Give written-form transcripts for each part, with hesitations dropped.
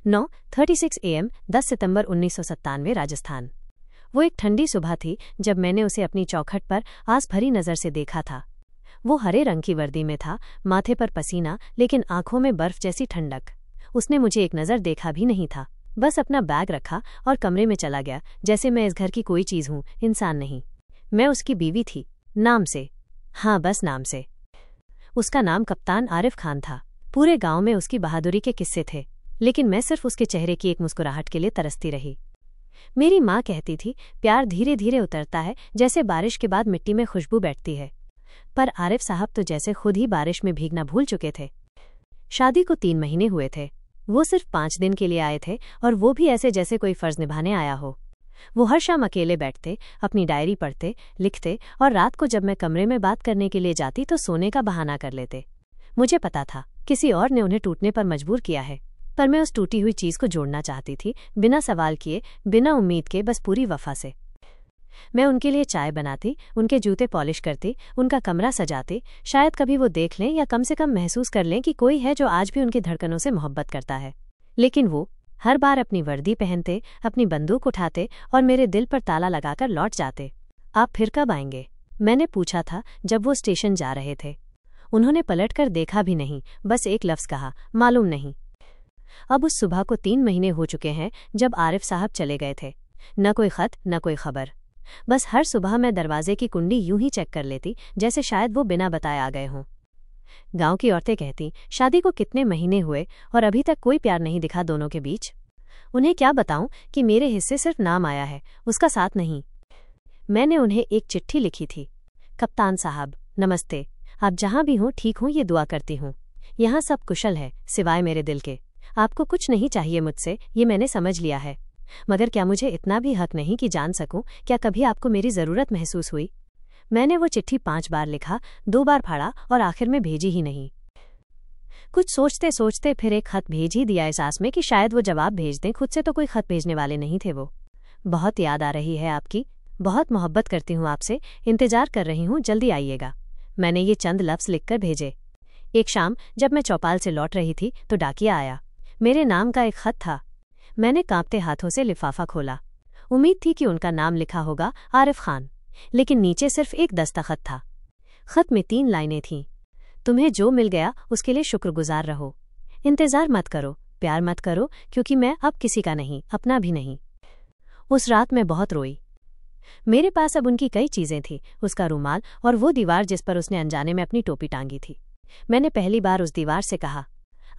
9:36 AM 10 सितंबर 1997 राजस्थान। वो एक ठंडी सुबह थी जब मैंने उसे अपनी चौखट पर आस भरी नज़र से देखा था। वो हरे रंग की वर्दी में था, माथे पर पसीना, लेकिन आंखों में बर्फ जैसी ठंडक। उसने मुझे एक नज़र देखा भी नहीं था, बस अपना बैग रखा और कमरे में चला गया, जैसे मैं इस घर की कोई चीज़ हूँ, इंसान नहीं। मैं उसकी बीवी थी, नाम से। हाँ, बस नाम से। उसका नाम कप्तान आरिफ खान था। पूरे गांव में उसकी बहादुरी के किस्से थे, लेकिन मैं सिर्फ उसके चेहरे की एक मुस्कुराहट के लिए तरसती रही। मेरी माँ कहती थी, प्यार धीरे धीरे उतरता है, जैसे बारिश के बाद मिट्टी में खुशबू बैठती है। पर आरिफ साहब तो जैसे खुद ही बारिश में भीगना भूल चुके थे। शादी को 3 महीने हुए थे। वो सिर्फ 5 दिन के लिए आए थे, और वो भी ऐसे जैसे कोई फर्ज निभाने आया हो। वो हर शाम अकेले बैठते, अपनी डायरी पढ़ते, लिखते, और रात को जब मैं कमरे में बात करने के लिए जाती तो सोने का बहाना कर लेते। मुझे पता था किसी और ने उन्हें टूटने पर मजबूर किया है, पर मैं उस टूटी हुई चीज को जोड़ना चाहती थी, बिना सवाल किए, बिना उम्मीद के, बस पूरी वफा से। मैं उनके लिए चाय बनाती, उनके जूते पॉलिश करती, उनका कमरा सजाती, शायद कभी वो देख लें या कम से कम महसूस कर लें कि कोई है जो आज भी उनकी धड़कनों से मोहब्बत करता है। लेकिन वो हर बार अपनी वर्दी पहनते, अपनी बंदूक उठाते और मेरे दिल पर ताला लगाकर लौट जाते। आप फिर कब आएंगे? मैंने पूछा था जब वो स्टेशन जा रहे थे। उन्होंने पलटकर देखा भी नहीं, बस एक लफ्ज़ कहा, मालूम नहीं। अब उस सुबह को 3 महीने हो चुके हैं जब आरिफ साहब चले गए थे। न कोई खत, न कोई खबर। बस हर सुबह मैं दरवाजे की कुंडी यूं ही चेक कर लेती, जैसे शायद वो बिना बताए आ गए हों। गांव की औरतें कहती, शादी को कितने महीने हुए और अभी तक कोई प्यार नहीं दिखा दोनों के बीच। उन्हें क्या बताऊं कि मेरे हिस्से सिर्फ नाम आया है, उसका साथ नहीं। मैंने उन्हें एक चिट्ठी लिखी थी। कप्तान साहब, नमस्ते। आप जहां भी हों ठीक हों, ये दुआ करती हूँ। यहाँ सब कुशल है, सिवाय मेरे दिल के। आपको कुछ नहीं चाहिए मुझसे, ये मैंने समझ लिया है। मगर क्या मुझे इतना भी हक नहीं कि जान सकूं, क्या कभी आपको मेरी ज़रूरत महसूस हुई? मैंने वो चिट्ठी 5 बार लिखा, 2 बार पढ़ा और आखिर में भेजी ही नहीं। कुछ सोचते सोचते फिर एक खत भेज ही दिया, इस आस में कि शायद वो जवाब भेज दें। खुद से तो कोई खत भेजने वाले नहीं थे वो। बहुत याद आ रही है आपकी, बहुत मोहब्बत करती हूँ आपसे, इंतजार कर रही हूँ, जल्दी आइएगा। मैंने ये चंद लफ्ज़ लिखकर भेजे। एक शाम जब मैं चौपाल से लौट रही थी तो डाकिया आया। मेरे नाम का एक खत था। मैंने कांपते हाथों से लिफाफा खोला। उम्मीद थी कि उनका नाम लिखा होगा, आरिफ खान, लेकिन नीचे सिर्फ एक दस्तखत था। खत में 3 लाइनें थीं। तुम्हें जो मिल गया उसके लिए शुक्रगुजार रहो। इंतजार मत करो, प्यार मत करो, क्योंकि मैं अब किसी का नहीं, अपना भी नहीं। उस रात मैं बहुत रोई। मेरे पास अब उनकी कई चीजें थीं, उसका रुमाल और वो दीवार जिस पर उसने अनजाने में अपनी टोपी टांगी थी। मैंने पहली बार उस दीवार से कहा,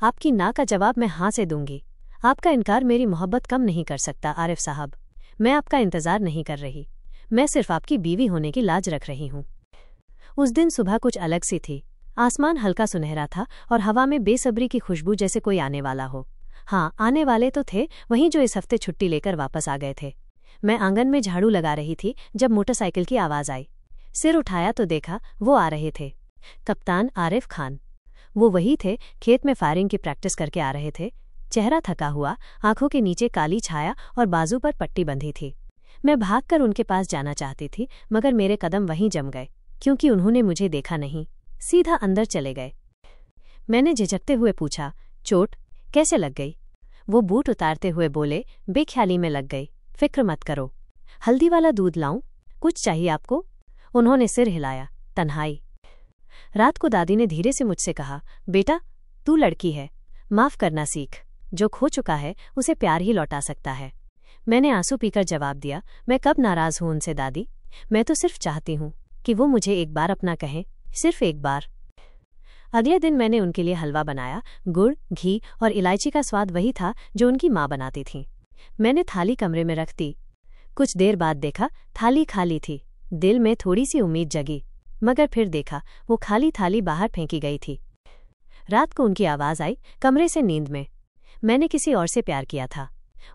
आपकी ना का जवाब मैं हाँ से दूंगी। आपका इनकार मेरी मोहब्बत कम नहीं कर सकता आरिफ साहब। मैं आपका इंतजार नहीं कर रही, मैं सिर्फ आपकी बीवी होने की लाज रख रही हूँ। उस दिन सुबह कुछ अलग सी थी। आसमान हल्का सुनहरा था और हवा में बेसब्री की खुशबू, जैसे कोई आने वाला हो। हाँ, आने वाले तो थे वहीं जो इस हफ्ते छुट्टी लेकर वापस आ गए थे। मैं आंगन में झाड़ू लगा रही थी जब मोटरसाइकिल की आवाज़ आई। सिर उठाया तो देखा वो आ रहे थे, कप्तान आरिफ खान। वो वही थे, खेत में फायरिंग की प्रैक्टिस करके आ रहे थे। चेहरा थका हुआ, आंखों के नीचे काली छाया और बाजू पर पट्टी बंधी थी। मैं भागकर उनके पास जाना चाहती थी, मगर मेरे कदम वहीं जम गए, क्योंकि उन्होंने मुझे देखा नहीं, सीधा अंदर चले गए। मैंने झिझकते हुए पूछा, चोट कैसे लग गई? वो बूट उतारते हुए बोले, बेख्याली में लग गई, फिक्र मत करो। हल्दी वाला दूध लाऊं? कुछ चाहिए आपको? उन्होंने सिर हिलाया। तन्हाई। रात को दादी ने धीरे से मुझसे कहा, बेटा तू लड़की है, माफ करना सीख। जो खो चुका है उसे प्यार ही लौटा सकता है। मैंने आंसू पीकर जवाब दिया, मैं कब नाराज हूं उनसे दादी। मैं तो सिर्फ चाहती हूं कि वो मुझे एक बार अपना कहें, सिर्फ एक बार। अगले दिन मैंने उनके लिए हलवा बनाया। गुड़, घी और इलायची का स्वाद वही था जो उनकी माँ बनाती थी। मैंने थाली कमरे में रख दी। कुछ देर बाद देखा थाली खाली थी। दिल में थोड़ी सी उम्मीद जगी, मगर फिर देखा वो खाली थाली बाहर फेंकी गई थी। रात को उनकी आवाज़ आई, कमरे से, नींद में। मैंने किसी और से प्यार किया था,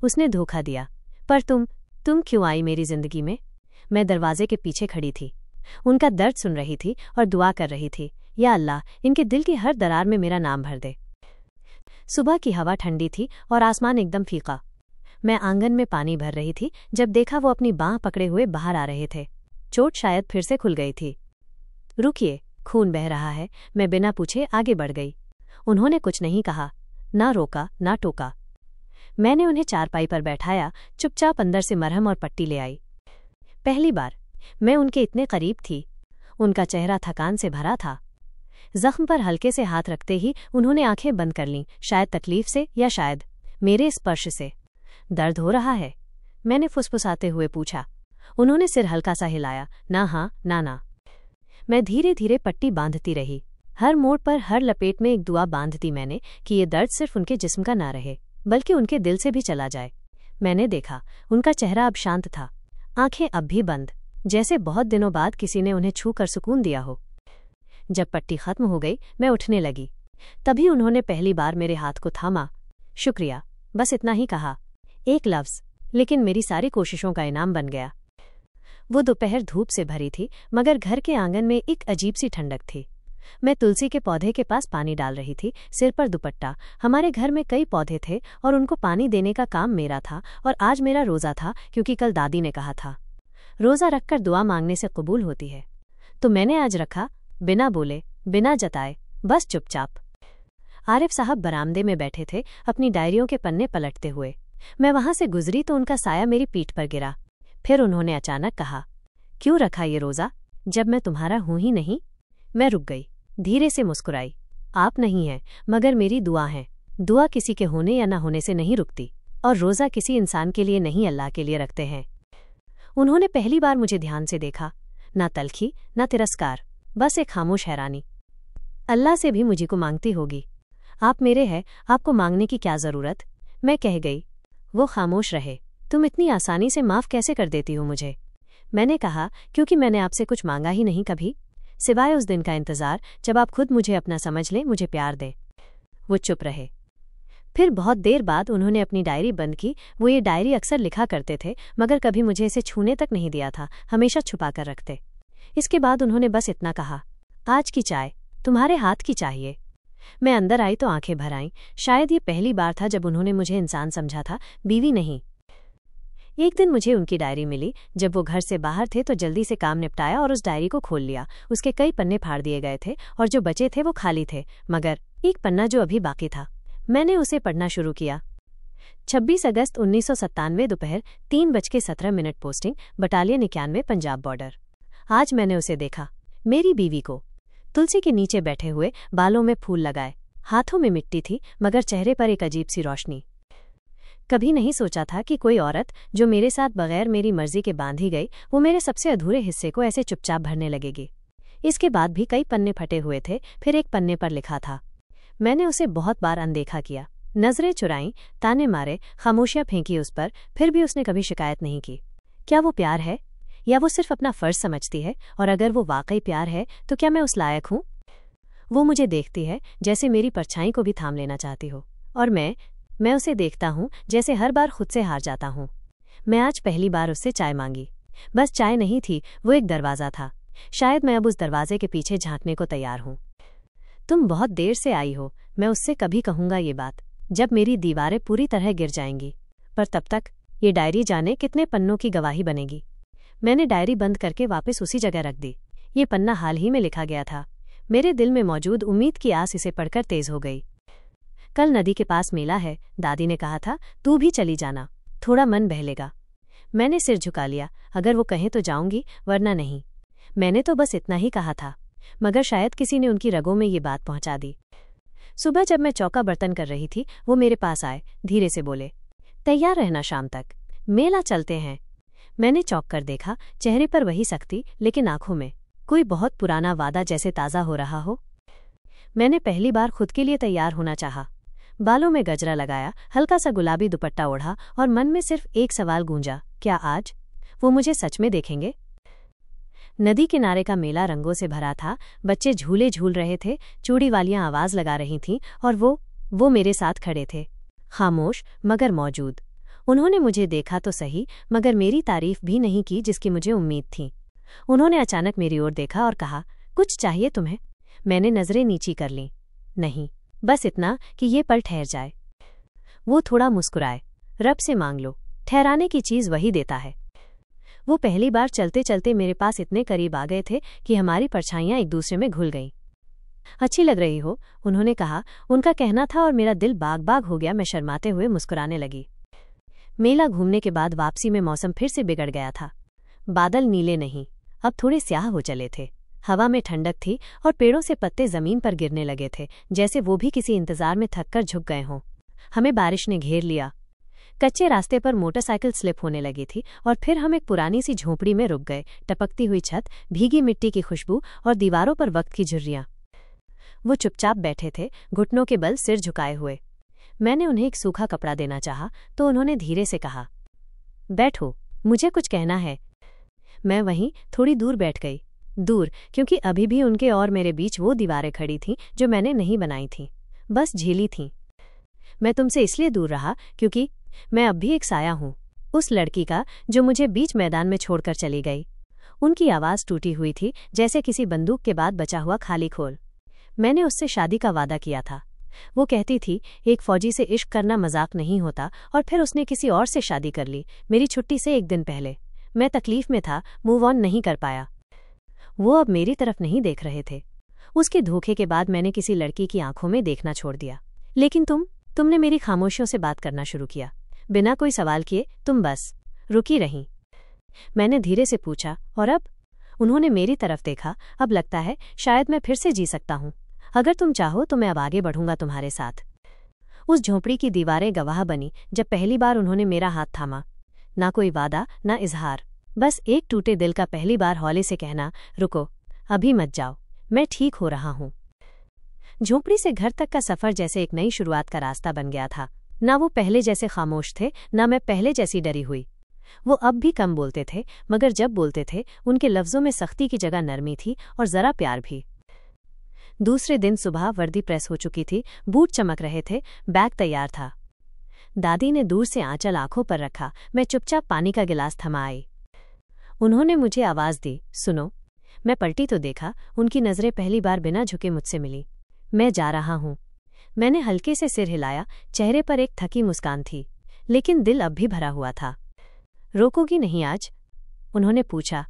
उसने धोखा दिया। पर तुम क्यों आई मेरी जिंदगी में? मैं दरवाजे के पीछे खड़ी थी, उनका दर्द सुन रही थी और दुआ कर रही थी, या अल्लाह इनके दिल की हर दरार में मेरा नाम भर दे। सुबह की हवा ठंडी थी और आसमान एकदम फीका। मैं आंगन में पानी भर रही थी जब देखा वो अपनी बाँह पकड़े हुए बाहर आ रहे थे। चोट शायद फिर से खुल गई थी। रुकिए, खून बह रहा है। मैं बिना पूछे आगे बढ़ गई। उन्होंने कुछ नहीं कहा, ना रोका ना टोका। मैंने उन्हें चारपाई पर बैठाया, चुपचाप अंदर से मरहम और पट्टी ले आई। पहली बार मैं उनके इतने करीब थी। उनका चेहरा थकान से भरा था। जख्म पर हल्के से हाथ रखते ही उन्होंने आंखें बंद कर लीं, शायद तकलीफ से या शायद मेरे स्पर्श से। दर्द हो रहा है? मैंने फुसफुसाते हुए पूछा। उन्होंने सिर हल्का सा हिलाया, ना हाँ ना ना। मैं धीरे धीरे पट्टी बांधती रही। हर मोड़ पर, हर लपेट में एक दुआ बांधती मैंने कि ये दर्द सिर्फ उनके जिस्म का ना रहे, बल्कि उनके दिल से भी चला जाए। मैंने देखा, उनका चेहरा अब शांत था, आंखें अब भी बंद, जैसे बहुत दिनों बाद किसी ने उन्हें छू कर सुकून दिया हो। जब पट्टी खत्म हो गई, मैं उठने लगी। तभी उन्होंने पहली बार मेरे हाथ को थामा। शुक्रिया, बस इतना ही कहा, एक लफ्ज़, लेकिन मेरी सारी कोशिशों का इनाम बन गया। वो दोपहर धूप से भरी थी, मगर घर के आंगन में एक अजीब सी ठंडक थी। मैं तुलसी के पौधे के पास पानी डाल रही थी, सिर पर दुपट्टा। हमारे घर में कई पौधे थे और उनको पानी देने का काम मेरा था, और आज मेरा रोज़ा था, क्योंकि कल दादी ने कहा था रोज़ा रखकर दुआ मांगने से कबूल होती है। तो मैंने आज रखा, बिना बोले, बिना जताए, बस चुपचाप। आरिफ साहब बरामदे में बैठे थे, अपनी डायरियों के पन्ने पलटते हुए। मैं वहां से गुजरी तो उनका साया मेरी पीठ पर गिरा। फिर उन्होंने अचानक कहा, क्यों रखा ये रोज़ा, जब मैं तुम्हारा हूं ही नहीं? मैं रुक गई, धीरे से मुस्कुराई। आप नहीं हैं, मगर मेरी दुआ है। दुआ किसी के होने या न होने से नहीं रुकती, और रोज़ा किसी इंसान के लिए नहीं, अल्लाह के लिए रखते हैं। उन्होंने पहली बार मुझे ध्यान से देखा, ना तलखी ना तिरस्कार, बस एक खामोश हैरानी। अल्लाह से भी मुझी को मांगती होगी। आप मेरे हैं, आपको मांगने की क्या ज़रूरत? मैं कह गई। वो खामोश रहे। तुम इतनी आसानी से माफ़ कैसे कर देती हो मुझे? मैंने कहा, क्योंकि मैंने आपसे कुछ मांगा ही नहीं कभी, सिवाय उस दिन का इंतज़ार जब आप खुद मुझे अपना समझ लें, मुझे प्यार दें। वो चुप रहे। फिर बहुत देर बाद उन्होंने अपनी डायरी बंद की। वो ये डायरी अक्सर लिखा करते थे, मगर कभी मुझे इसे छूने तक नहीं दिया था, हमेशा छुपा कर रखते। इसके बाद उन्होंने बस इतना कहा, आज की चाय तुम्हारे हाथ की चाहिए। मैं अंदर आई तो आंखें भर आईं। शायद ये पहली बार था जब उन्होंने मुझे इंसान समझा था, बीवी नहीं। एक दिन मुझे उनकी डायरी मिली। जब वो घर से बाहर थे तो जल्दी से काम निपटाया और उस डायरी को खोल लिया। उसके कई पन्ने फाड़ दिए गए थे और जो बचे थे वो खाली थे, मगर एक पन्ना जो अभी बाकी था। मैंने उसे पढ़ना शुरू किया। 26 अगस्त 1997 दोपहर 3:17 पोस्टिंग, बटालियन 91, पंजाब बॉर्डर। आज मैंने उसे देखा, मेरी बीवी को, तुलसी के नीचे बैठे हुए, बालों में फूल लगाए, हाथों में मिट्टी थी, मगर चेहरे पर एक अजीब सी रोशनी। कभी नहीं सोचा था कि कोई औरत जो मेरे साथ बगैर मेरी मर्जी के बांधी गई, वो मेरे सबसे अधूरे हिस्से को ऐसे चुपचाप भरने लगेगी। इसके बाद भी कई पन्ने फटे हुए थे। फिर एक पन्ने पर लिखा था। मैंने उसे बहुत बार अनदेखा किया, नजरें चुराईं, ताने मारे, खामोशियां फेंकी उस पर, फिर भी उसने कभी शिकायत नहीं की। क्या वो प्यार है, या वो सिर्फ अपना फर्ज समझती है? और अगर वो वाकई प्यार है तो क्या मैं उस लायक हूँ? वो मुझे देखती है जैसे मेरी परछाई को भी थाम लेना चाहती हो, और मैं उसे देखता हूँ जैसे हर बार खुद से हार जाता हूँ। मैं आज पहली बार उससे चाय मांगी। बस चाय नहीं थी, वो एक दरवाज़ा था। शायद मैं अब उस दरवाजे के पीछे झांकने को तैयार हूँ। तुम बहुत देर से आई हो, मैं उससे कभी कहूँगा ये बात, जब मेरी दीवारें पूरी तरह गिर जाएंगी। पर तब तक ये डायरी जाने कितने पन्नों की गवाही बनेगी। मैंने डायरी बंद करके वापस उसी जगह रख दी। ये पन्ना हाल ही में लिखा गया था। मेरे दिल में मौजूद उम्मीद की आस इसे पढ़कर तेज हो गई। कल नदी के पास मेला है, दादी ने कहा था, तू भी चली जाना, थोड़ा मन बहलेगा। मैंने सिर झुका लिया। अगर वो कहें तो जाऊंगी, वरना नहीं। मैंने तो बस इतना ही कहा था, मगर शायद किसी ने उनकी रगों में ये बात पहुंचा दी। सुबह जब मैं चौका बर्तन कर रही थी, वो मेरे पास आए, धीरे से बोले, तैयार रहना, शाम तक मेला चलते हैं। मैंने चौंक कर देखा, चेहरे पर वही सख्ती, लेकिन आंखों में कोई बहुत पुराना वादा जैसे ताज़ा हो रहा हो। मैंने पहली बार खुद के लिए तैयार होना चाहा। बालों में गजरा लगाया, हल्का सा गुलाबी दुपट्टा ओढ़ा, और मन में सिर्फ एक सवाल गूंजा, क्या आज वो मुझे सच में देखेंगे? नदी किनारे का मेला रंगों से भरा था। बच्चे झूले झूल रहे थे, चूड़ी वालियां आवाज़ लगा रही थीं, और वो मेरे साथ खड़े थे, खामोश मगर मौजूद। उन्होंने मुझे देखा तो सही, मगर मेरी तारीफ भी नहीं की जिसकी मुझे उम्मीद थी। उन्होंने अचानक मेरी ओर देखा और कहा, कुछ चाहिए तुम्हें? मैंने नज़रें नीची कर लीं। नहीं, बस इतना कि ये पल ठहर जाए। वो थोड़ा मुस्कुराए, रब से मांग लो, ठहराने की चीज़ वही देता है। वो पहली बार चलते चलते मेरे पास इतने करीब आ गए थे कि हमारी परछाइयाँ एक दूसरे में घुल गईं। अच्छी लग रही हो, उन्होंने कहा। उनका कहना था और मेरा दिल बाग बाग हो गया। मैं शर्माते हुए मुस्कुराने लगी। मेला घूमने के बाद वापसी में मौसम फिर से बिगड़ गया था। बादल नीले नहीं, अब थोड़े स्याह हो चले थे। हवा में ठंडक थी और पेड़ों से पत्ते जमीन पर गिरने लगे थे, जैसे वो भी किसी इंतजार में थककर झुक गए हों। हमें बारिश ने घेर लिया। कच्चे रास्ते पर मोटरसाइकिल स्लिप होने लगी थी और फिर हम एक पुरानी सी झोंपड़ी में रुक गए। टपकती हुई छत, भीगी मिट्टी की खुशबू और दीवारों पर वक्त की झुर्रियां। वो चुपचाप बैठे थे, घुटनों के बल सिर झुकाए हुए। मैंने उन्हें एक सूखा कपड़ा देना चाहा तो उन्होंने धीरे से कहा, बैठो, मुझे कुछ कहना है। मैं वहीं थोड़ी दूर बैठ गई। दूर क्योंकि अभी भी उनके और मेरे बीच वो दीवारें खड़ी थीं जो मैंने नहीं बनाई थीं, बस झेली थीं। मैं तुमसे इसलिए दूर रहा क्योंकि मैं अब भी एक साया हूं, उस लड़की का जो मुझे बीच मैदान में छोड़कर चली गई। उनकी आवाज़ टूटी हुई थी, जैसे किसी बंदूक के बाद बचा हुआ खाली खोल। मैंने उससे शादी का वादा किया था। वो कहती थी एक फौजी से इश्क करना मजाक नहीं होता, और फिर उसने किसी और से शादी कर ली, मेरी छुट्टी से एक दिन पहले। मैं तकलीफ में था, मूव ऑन नहीं कर पाया। वो अब मेरी तरफ नहीं देख रहे थे। उसके धोखे के बाद मैंने किसी लड़की की आंखों में देखना छोड़ दिया। लेकिन तुमने मेरी खामोशियों से बात करना शुरू किया। बिना कोई सवाल किए तुम बस रुकी रहीं। मैंने धीरे से पूछा, और अब? उन्होंने मेरी तरफ देखा। अब लगता है शायद मैं फिर से जी सकता हूं। अगर तुम चाहो तो मैं अब आगे बढ़ूंगा तुम्हारे साथ। उस झोंपड़ी की दीवारें गवाह बनी जब पहली बार उन्होंने मेरा हाथ थामा। ना कोई वादा, ना इजहार, बस एक टूटे दिल का पहली बार हौले से कहना, रुको, अभी मत जाओ, मैं ठीक हो रहा हूं। झोंपड़ी से घर तक का सफर जैसे एक नई शुरुआत का रास्ता बन गया था। ना वो पहले जैसे खामोश थे, ना मैं पहले जैसी डरी हुई। वो अब भी कम बोलते थे, मगर जब बोलते थे उनके लफ्जों में सख्ती की जगह नरमी थी और जरा प्यार भी। दूसरे दिन सुबह वर्दी प्रेस हो चुकी थी, बूट चमक रहे थे, बैग तैयार था। दादी ने दूर से आंचल आंखों पर रखा। मैं चुपचाप पानी का गिलास थमा आई। उन्होंने मुझे आवाज दी, सुनो। मैं पलटी तो देखा, उनकी नजरें पहली बार बिना झुके मुझसे मिली। मैं जा रहा हूं। मैंने हल्के से सिर हिलाया। चेहरे पर एक थकी मुस्कान थी, लेकिन दिल अब भी भरा हुआ था। रोकोगी नहीं आज? उन्होंने पूछा।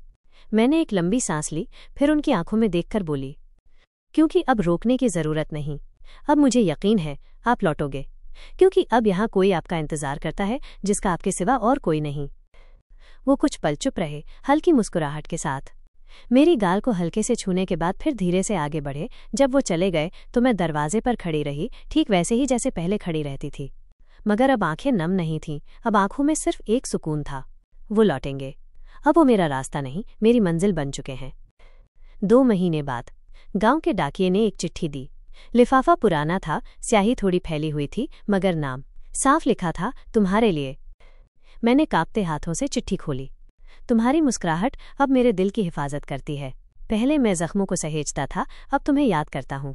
मैंने एक लंबी सांस ली, फिर उनकी आंखों में देखकर बोली, क्योंकि अब रोकने की जरूरत नहीं। अब मुझे यकीन है आप लौटोगे, क्योंकि अब यहाँ कोई आपका इंतजार करता है जिसका आपके सिवा और कोई नहीं। वो कुछ पल चुप रहे, हल्की मुस्कुराहट के साथ। मेरी गाल को हल्के से छूने के बाद फिर धीरे से आगे बढ़े। जब वो चले गए तो मैं दरवाजे पर खड़ी रही, ठीक वैसे ही जैसे पहले खड़ी रहती थी। मगर अब आंखें नम नहीं थीं, अब आंखों में सिर्फ एक सुकून था। वो लौटेंगे। अब वो मेरा रास्ता नहीं, मेरी मंजिल बन चुके हैं। 2 महीने बाद गांव के डाकिये ने एक चिट्ठी दी। लिफाफा पुराना था, स्याही थोड़ी फैली हुई थी, मगर नाम साफ लिखा था, तुम्हारे लिए। मैंने कांपते हाथों से चिट्ठी खोली। तुम्हारी मुस्कुराहट अब मेरे दिल की हिफाजत करती है। पहले मैं जख्मों को सहेजता था, अब तुम्हें याद करता हूँ।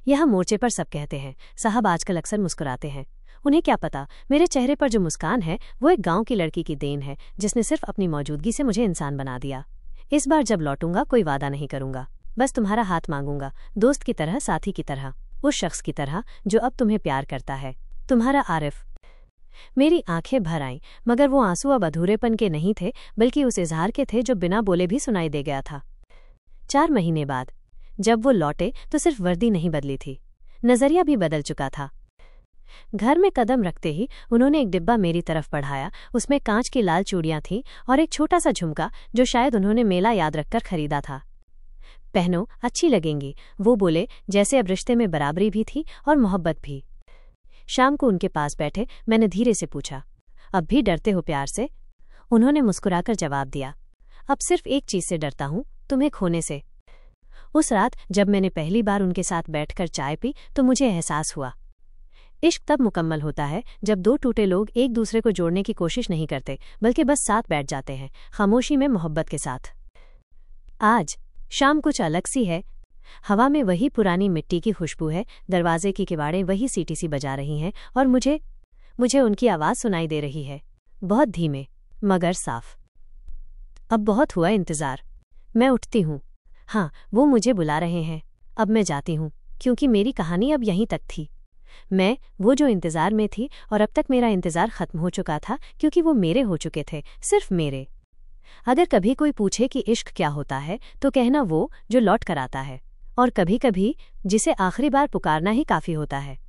यह मोर्चे पर सब कहते हैं, साहब आजकल अक्सर मुस्कुराते हैं। उन्हें क्या पता, मेरे चेहरे पर जो मुस्कान है वो एक गांव की लड़की की देन है, जिसने सिर्फ अपनी मौजूदगी से मुझे इंसान बना दिया। इस बार जब लौटूंगा कोई वादा नहीं करूंगा, बस तुम्हारा हाथ मांगूंगा, दोस्त की तरह, साथी की तरह, उस शख्स की तरह जो अब तुम्हें प्यार करता है। तुम्हारा आरिफ। मेरी आंखें भर आईं, मगर वो आंसू अब अधूरेपन के नहीं थे, बल्कि उस इजहार के थे जो बिना बोले भी सुनाई दे गया था। 4 महीने बाद जब वो लौटे तो सिर्फ वर्दी नहीं बदली थी, नजरिया भी बदल चुका था। घर में कदम रखते ही उन्होंने एक डिब्बा मेरी तरफ बढ़ाया। उसमें कांच की लाल चूड़ियां थीं और एक छोटा सा झुमका जो शायद उन्होंने मेला याद रखकर खरीदा था। पहनो, अच्छी लगेंगी, वो बोले, जैसे अब रिश्ते में बराबरी भी थी और मोहब्बत भी। शाम को उनके पास बैठे मैंने धीरे से पूछा, अब भी डरते हो प्यार से? उन्होंने मुस्कुराकर जवाब दिया, अब सिर्फ एक चीज से डरता हूं, तुम्हें खोने से। उस रात जब मैंने पहली बार उनके साथ बैठकर चाय पी तो मुझे एहसास हुआ, इश्क तब मुकम्मल होता है जब 2 टूटे लोग एक दूसरे को जोड़ने की कोशिश नहीं करते, बल्कि बस साथ बैठ जाते हैं, खामोशी में, मोहब्बत के साथ। आज शाम कुछ अलग सी है। हवा में वही पुरानी मिट्टी की खुशबू है, दरवाजे की किवाड़ें वही सीटी सी बजा रही हैं, और मुझे उनकी आवाज़ सुनाई दे रही है, बहुत धीमे मगर साफ। अब बहुत हुआ इंतज़ार। मैं उठती हूँ। हाँ, वो मुझे बुला रहे हैं। अब मैं जाती हूँ, क्योंकि मेरी कहानी अब यहीं तक थी। मैं वो जो इंतज़ार में थी, और अब तक मेरा इंतज़ार ख़त्म हो चुका था, क्योंकि वो मेरे हो चुके थे, सिर्फ मेरे। अगर कभी कोई पूछे कि इश्क क्या होता है, तो कहना वो जो लौट कर आता है, और कभी-कभी जिसे आखिरी बार पुकारना ही काफी होता है।